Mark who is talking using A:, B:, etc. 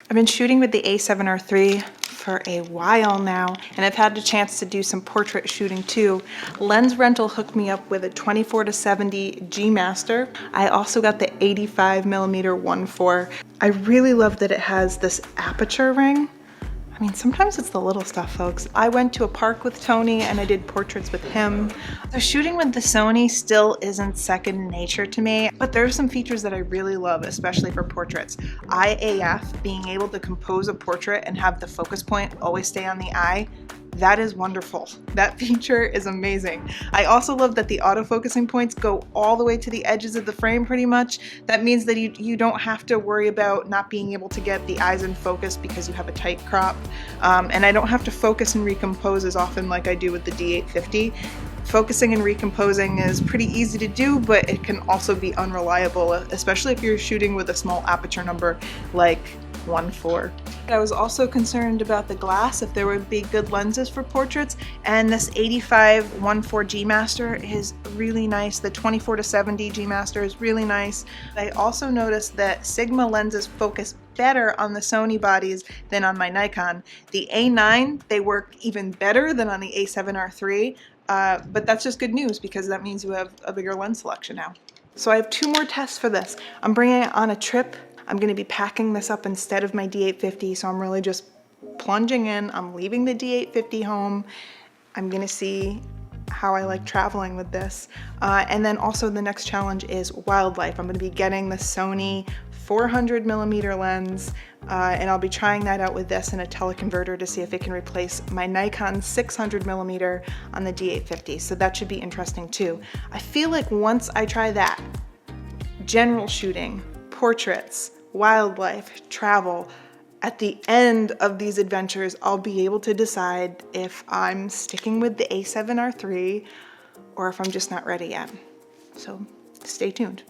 A: I've been shooting with the A7R III for a while now, and I've had the chance to do some portrait shooting too. Lens Rental hooked me up with a 24-70 G Master. I also got the 85mm 1.4. I really love that it has this aperture ring. I mean, sometimes it's the little stuff, folks. I went to a park with Tony and I did portraits with him. So shooting with the Sony still isn't second nature to me, but there are some features that I really love, especially for portraits. IAF, being able to compose a portrait and have the focus point always stay on the eye, that is wonderful. That feature is amazing. I also love that the autofocusing points go all the way to the edges of the frame pretty much. That means that you don't have to worry about not being able to get the eyes in focus because you have a tight crop. And I don't have to focus and recompose as often like I do with the D850. Focusing and recomposing is pretty easy to do, but it can also be unreliable, especially if you're shooting with a small aperture number like 1.4. I was also concerned about the glass, if there would be good lenses for portraits, and this 85 1.4 G Master is really nice. The 24-70 G Master is really nice. I also noticed that Sigma lenses focus better on the Sony bodies than on my Nikon. The A9, they work even better than on the A7R III, but that's just good news because that means you have a bigger lens selection now. So I have 2 more tests for this. I'm bringing it on a trip. I'm going to be packing this up instead of my D850, so I'm really just plunging in. I'm leaving the D850 home. I'm going to see how I like traveling with this. And then also the next challenge is wildlife. I'm going to be getting the Sony 400mm lens, and I'll be trying that out with this in a teleconverter to see if it can replace my Nikon 600mm on the D850. So that should be interesting too. I feel like once I try that, general shooting, portraits, wildlife, travel, at the end of these adventures, I'll be able to decide if I'm sticking with the A7R III or if I'm just not ready yet. So stay tuned.